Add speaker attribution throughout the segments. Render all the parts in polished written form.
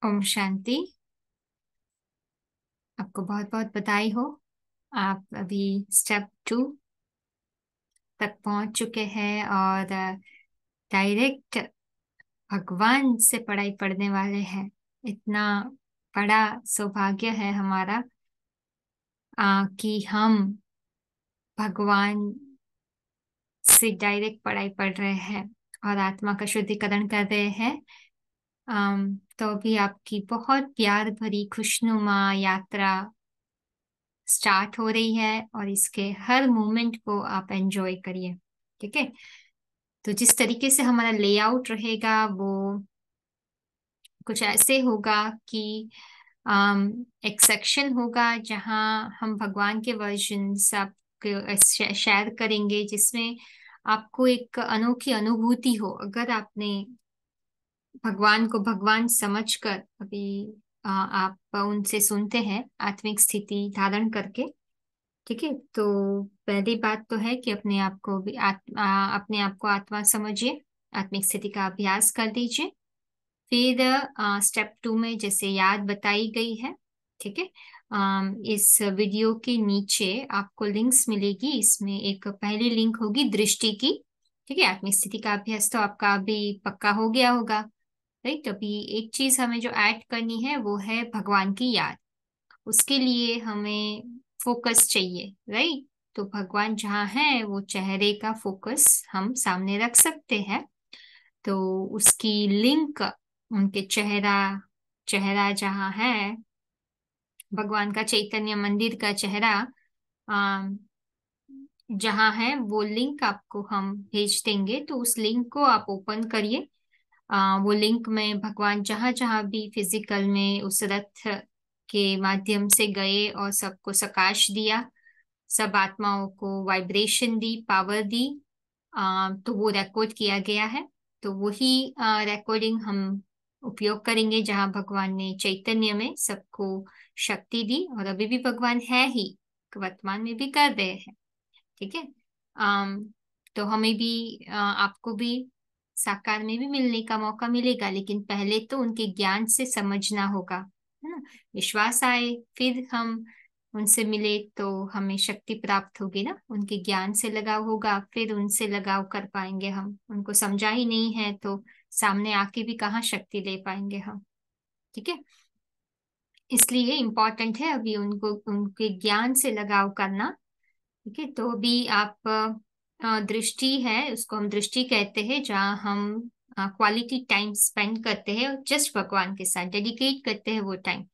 Speaker 1: ओम शांति। आपको बहुत बहुत बधाई हो। आप अभी स्टेप 2 तक पहुंच चुके हैं और डायरेक्ट भगवान से पढ़ाई पढ़ने वाले हैं। इतना बड़ा सौभाग्य है हमारा कि हम भगवान से डायरेक्ट पढ़ाई पढ़ रहे हैं और आत्मा का शुद्धिकरण कर रहे हैं। तो अभी आपकी बहुत प्यार भरी खुशनुमा यात्रा स्टार्ट हो रही है और इसके हर मोमेंट को आप एंजॉय करिए। ठीक है। तो जिस तरीके से हमारा लेआउट रहेगा वो कुछ ऐसे होगा कि एक सेक्शन होगा जहां हम भगवान के वर्जन सब शेयर करेंगे, जिसमें आपको एक अनोखी अनुभूति हो अगर आपने भगवान को भगवान समझकर अभी आप उनसे सुनते हैं आत्मिक स्थिति धारण करके। ठीक है। तो पहली बात तो है कि अपने आप को आत्मा समझिए, आत्मिक स्थिति का अभ्यास कर दीजिए। फिर स्टेप 2 में जैसे याद बताई गई है। ठीक है। इस वीडियो के नीचे आपको लिंक्स मिलेगी। इसमें एक पहली लिंक होगी दृष्टि की। ठीक है। आत्मिक स्थिति का अभ्यास तो आपका अभी पक्का हो गया होगा, राइट। अभी एक चीज हमें जो ऐड करनी है वो है भगवान की याद। उसके लिए हमें फोकस चाहिए, राइट। तो भगवान जहाँ है वो चेहरे का फोकस हम सामने रख सकते हैं। तो उसकी लिंक उनके चेहरा चेहरा जहाँ है, भगवान का चैतन्य मंदिर का चेहरा जहाँ है वो लिंक आपको हम भेज देंगे। तो उस लिंक को आप ओपन करिए। वो लिंक में भगवान जहां जहां भी फिजिकल में उस रथ के माध्यम से गए और सबको प्रकाश दिया, सब आत्माओं को वाइब्रेशन दी, पावर दी, तो वो रिकॉर्ड किया गया है। तो वही रिकॉर्डिंग हम उपयोग करेंगे जहां भगवान ने चैतन्य में सबको शक्ति दी और अभी भी भगवान है ही, वर्तमान में भी कर रहे हैं। ठीक है। अम तो हमें भी आपको भी साकार में भी मिलने का मौका मिलेगा, लेकिन पहले तो उनके ज्ञान से समझना होगा, है ना। विश्वास आए फिर हम उनसे मिले तो हमें शक्ति प्राप्त होगी ना। उनके ज्ञान से लगाव होगा फिर उनसे लगाव कर पाएंगे हम। उनको समझा ही नहीं है तो सामने आके भी कहाँ शक्ति ले पाएंगे हम। ठीक है। इसलिए इम्पोर्टेंट है अभी उनको उनके ज्ञान से लगाव करना। ठीक है। तो अभी आप दृष्टि है, उसको हम दृष्टि कहते हैं, जहाँ हम क्वालिटी टाइम स्पेंड करते हैं जस्ट भगवान के साथ, डेडिकेट करते हैं वो टाइम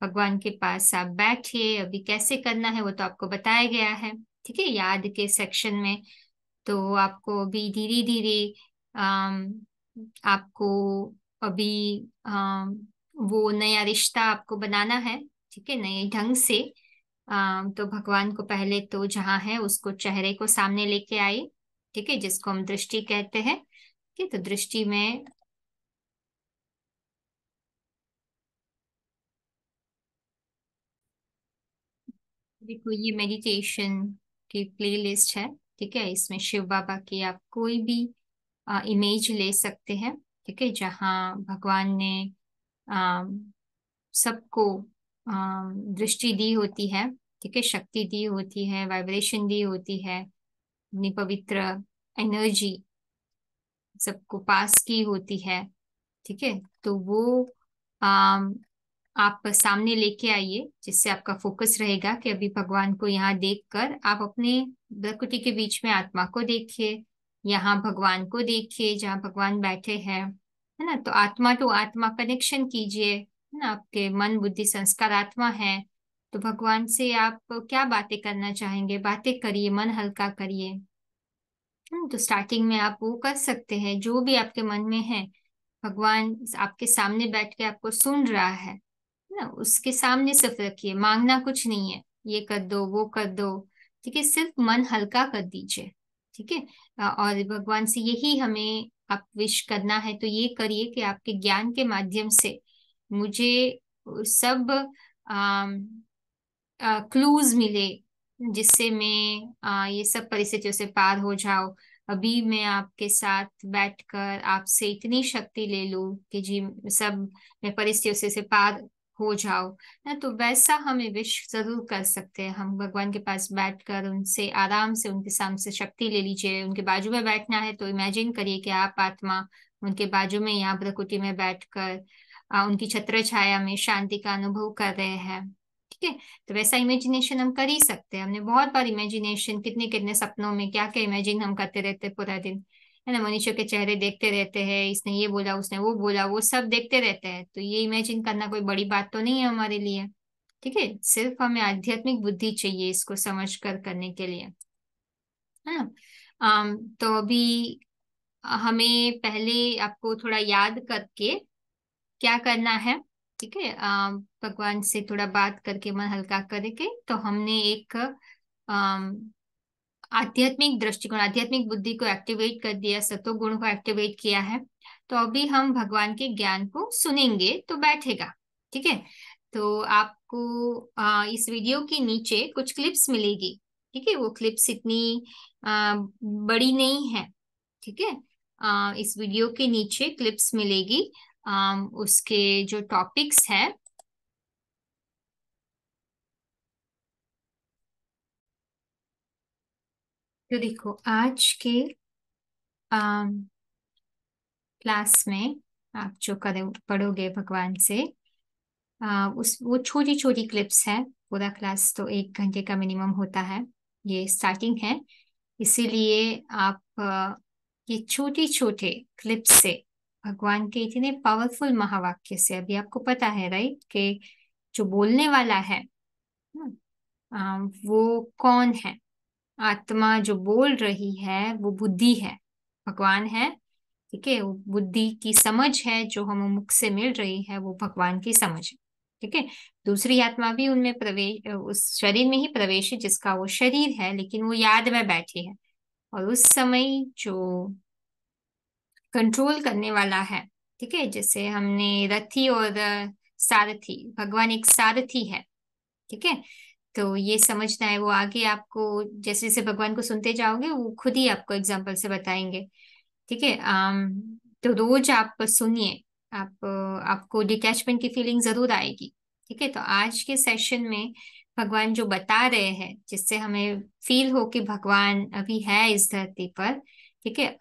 Speaker 1: भगवान के पास। आप बैठिए, अभी कैसे करना है वो तो आपको बताया गया है। ठीक है, याद के सेक्शन में। तो आपको अभी धीरे धीरे आपको अभी वो नया रिश्ता आपको बनाना है। ठीक है, नए ढंग से। तो भगवान को पहले तो जहाँ है उसको चेहरे को सामने लेके आए। ठीक है, जिसको हम दृष्टि कहते हैं। ठीक है, तो दृष्टि में देखो ये मेडिटेशन की प्लेलिस्ट है। ठीक है, इसमें शिव बाबा की आप कोई भी इमेज ले सकते हैं। ठीक है, जहाँ भगवान ने सबको दृष्टि दी होती है। ठीक है, शक्ति दी होती है, वाइब्रेशन दी होती है, अपनी पवित्र एनर्जी सबको पास की होती है। ठीक है, तो वो आम, आप सामने लेके आइए, जिससे आपका फोकस रहेगा कि अभी भगवान को यहाँ देखकर आप अपने प्रकृति के बीच में आत्मा को देखिए, यहाँ भगवान को देखिए जहाँ भगवान बैठे हैं, है ना। तो आत्मा टू आत्मा कनेक्शन कीजिए, है ना। आपके मन बुद्धि संस्कार आत्मा है, तो भगवान से आप क्या बातें करना चाहेंगे, बातें करिए, मन हल्का करिए। तो स्टार्टिंग में आप वो कर सकते हैं जो भी आपके मन में है। भगवान आपके सामने बैठ के आपको सुन रहा है ना, उसके सामने सिर्फ रखिए, मांगना कुछ नहीं है, ये कर दो वो कर दो। ठीक है, सिर्फ मन हल्का कर दीजिए। ठीक है। और भगवान से यही हमें आप विश करना है, तो ये करिए कि आपके ज्ञान के माध्यम से मुझे सब क्लूज मिले, जिससे मैं ये सब परिस्थितियों से पार हो जाऊं। अभी मैं आपके साथ बैठकर आपसे इतनी शक्ति ले लूं कि जी सब मैं परिस्थितियों से पार हो जाओ ना, तो वैसा हमें विश जरूर कर सकते हैं। हम भगवान के पास बैठकर उनसे आराम से उनके सामने से शक्ति ले लीजिए। उनके बाजू में बैठना है तो इमेजिन करिए कि आप आत्मा उनके बाजू में यहाँ प्रकृति में बैठकर उनकी छत्र छाया में शांति का अनुभव कर रहे हैं। ठीक है, तो वैसा इमेजिनेशन हम कर ही सकते हैं। हमने बहुत बार इमेजिनेशन कितने कितने सपनों में क्या क्या इमेजिन हम करते रहते हैं पूरा दिन, है ना। मनुष्य के चेहरे देखते रहते हैं, इसने ये बोला उसने वो बोला, वो सब देखते रहते हैं। तो ये इमेजिन करना कोई बड़ी बात तो नहीं है हमारे लिए। ठीक है, सिर्फ हमें आध्यात्मिक बुद्धि चाहिए इसको समझ कर करने के लिए, है ना। तो अभी हमें पहले आपको थोड़ा याद करके क्या करना है। ठीक है, भगवान से थोड़ा बात करके मन हल्का करके, तो हमने एक आध्यात्मिक दृष्टिकोण आध्यात्मिक बुद्धि को एक्टिवेट कर दिया, सत्वगुण को एक्टिवेट किया है। तो अभी हम भगवान के ज्ञान को सुनेंगे तो बैठेगा। ठीक है, तो आपको इस वीडियो के नीचे कुछ क्लिप्स मिलेगी। ठीक है, वो क्लिप्स इतनी बड़ी नहीं है। ठीक है, इस वीडियो के नीचे क्लिप्स मिलेगी, उसके जो टॉपिक्स है। तो देखो आज के क्लास में आप जो करे पढ़ोगे भगवान से, उस वो छोटी छोटी क्लिप्स है। पूरा क्लास तो 1 घंटे का मिनिमम होता है, ये स्टार्टिंग है। इसीलिए आप ये छोटे छोटे क्लिप्स से भगवान के इतने पावरफुल महावाक्य से, अभी आपको पता है राइट कि जो बोलने वाला है वो कौन है। आत्मा जो बोल रही है वो बुद्धि है, भगवान है। ठीक है, वो बुद्धि की समझ है जो हमें मुख से मिल रही है, वो भगवान की समझ है। ठीक है, दूसरी आत्मा भी उनमें प्रवेश, उस शरीर में ही प्रवेश है जिसका वो शरीर है, लेकिन वो याद में बैठी है। और उस समय जो कंट्रोल करने वाला है, ठीक है, जैसे हमने रथी और सारथी, भगवान एक सारथी है। ठीक है, तो ये समझना है। वो आगे आपको जैसे जैसे भगवान को सुनते जाओगे वो खुद ही आपको एग्जाम्पल से बताएंगे। ठीक है, तो रोज आप सुनिए, आपको डिटैचमेंट की फीलिंग जरूर आएगी। ठीक है, तो आज के सेशन में भगवान जो बता रहे हैं जिससे हमें फील हो कि भगवान अभी है इस धरती पर। ठीक है,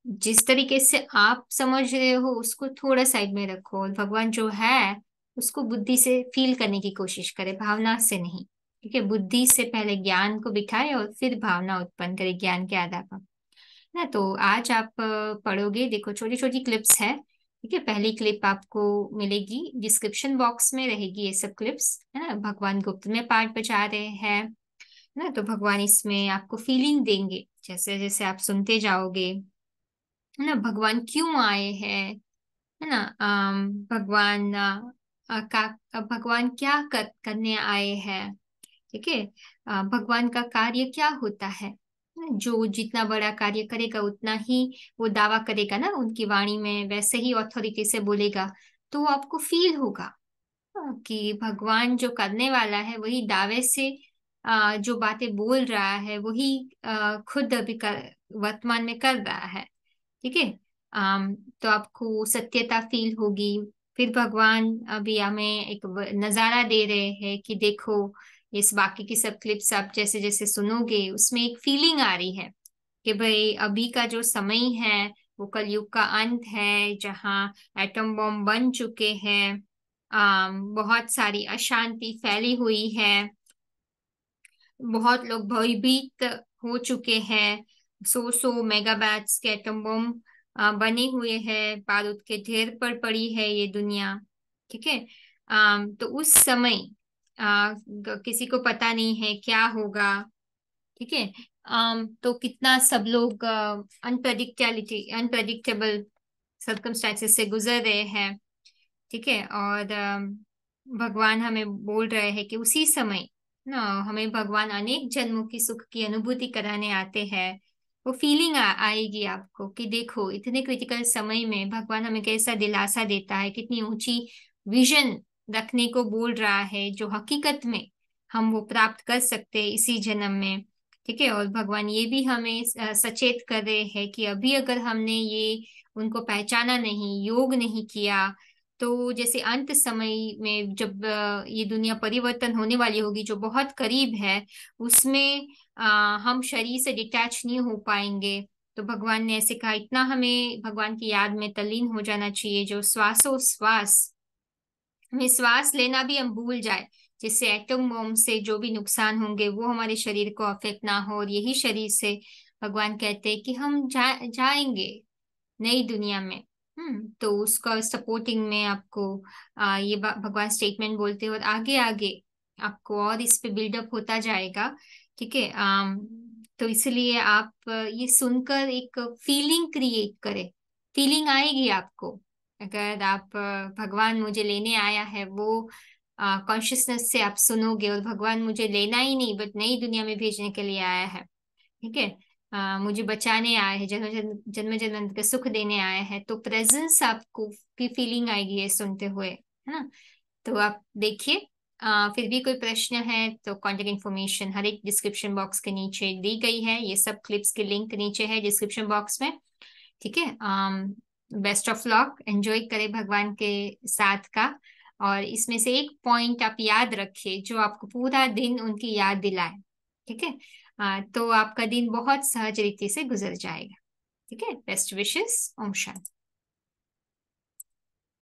Speaker 1: जिस तरीके से आप समझ रहे हो उसको थोड़ा साइड में रखो, और भगवान जो है उसको बुद्धि से फील करने की कोशिश करे, भावना से नहीं। ठीक है, बुद्धि से पहले ज्ञान को बिठाए और फिर भावना उत्पन्न करे ज्ञान के आधार पर ना। तो आज आप पढ़ोगे, देखो छोटी छोटी क्लिप्स है। ठीक है, पहली क्लिप आपको मिलेगी डिस्क्रिप्शन बॉक्स में रहेगी, ये सब क्लिप्स है ना। भगवान गुप्त में पाठ बजा रहे हैं ना, तो भगवान इसमें आपको फीलिंग देंगे जैसे जैसे आप सुनते जाओगे, है ना। भगवान क्यों आए हैं, है ना। भगवान भगवान क्या करने आए हैं। ठीक है, भगवान का कार्य क्या होता है। जो जितना बड़ा कार्य करेगा उतना ही वो दावा करेगा ना उनकी वाणी में, वैसे ही ऑथोरिटी से बोलेगा। तो आपको फील होगा कि भगवान जो करने वाला है वही दावे से जो बातें बोल रहा है वही खुद अभी वर्तमान में कर रहा है। ठीक है, तो आपको सत्यता फील होगी। फिर भगवान अभी हमें एक नजारा दे रहे हैं कि देखो, इस बाकी की सब क्लिप्स आप जैसे जैसे सुनोगे उसमें एक फीलिंग आ रही है कि भाई अभी का जो समय है वो कलयुग का अंत है, जहाँ एटम बॉम्ब बन चुके हैं। बहुत सारी अशांति फैली हुई है, बहुत लोग भयभीत हो चुके हैं। 100 मेगाबैट्स के एटम बम बने हुए हैं, बारूद के ढेर पर पड़ी है ये दुनिया। ठीक है, तो उस समय किसी को पता नहीं है क्या होगा। ठीक है, तो कितना सब लोग अनप्रडिक्टेबल सर्कमस्टांसेस से गुजर रहे हैं। ठीक है, और भगवान हमें बोल रहे हैं कि उसी समय ना हमें भगवान अनेक जन्मों की सुख की अनुभूति कराने आते हैं। वो फीलिंग आएगी आपको कि देखो इतने क्रिटिकल समय में भगवान हमें कैसा दिलासा देता है, कितनी ऊंची विजन रखने को बोल रहा है जो हकीकत में हम वो प्राप्त कर सकते हैं इसी जन्म में। ठीक है। और भगवान ये भी हमें सचेत कर रहे हैं कि अभी अगर हमने ये उनको पहचाना नहीं, योग नहीं किया, तो जैसे अंत समय में जब ये दुनिया परिवर्तन होने वाली होगी, जो बहुत करीब है, उसमें हम शरीर से डिटैच नहीं हो पाएंगे। तो भगवान ने ऐसे कहा, इतना हमें भगवान की याद में तल्लीन हो जाना चाहिए, जो श्वासोश्वास हमें श्वास लेना भी हम भूल जाए, जिससे एटम बम से जो भी नुकसान होंगे वो हमारे शरीर को अफेक्ट ना हो। और यही शरीर से भगवान कहते हैं कि हम जाएंगे नई दुनिया में। तो उसका सपोर्टिंग में आपको ये भगवान स्टेटमेंट बोलते हैं, और आगे आगे आपको और इस पे बिल्डअप होता जाएगा। ठीक है। तो इसलिए आप ये सुनकर एक फीलिंग क्रिएट करें, फीलिंग आएगी आपको। अगर आप भगवान मुझे लेने आया है वो कॉन्शियसनेस से आप सुनोगे, और भगवान मुझे लेना ही नहीं बट नई दुनिया में भेजने के लिए आया है, ठीक है, मुझे बचाने आए हैं, जन्म जन्म जन्म जन्म के सुख देने आए हैं, तो प्रेजेंस आपको की फीलिंग आएगी ये सुनते हुए, है ना। तो आप देखिए। फिर भी कोई प्रश्न है तो कांटेक्ट इन्फॉर्मेशन हर एक डिस्क्रिप्शन बॉक्स के नीचे दी गई है, ये सब क्लिप्स के लिंक नीचे है डिस्क्रिप्शन बॉक्स में। ठीक है। बेस्ट ऑफ लक, एंजॉय करें भगवान के साथ का। और इसमें से एक पॉइंट आप याद रखिए जो आपको पूरा दिन उनकी याद दिलाए। ठीक है। तो आपका दिन बहुत सहज रीति से गुजर जाएगा। ठीक है। Best wishes. ओम शांति।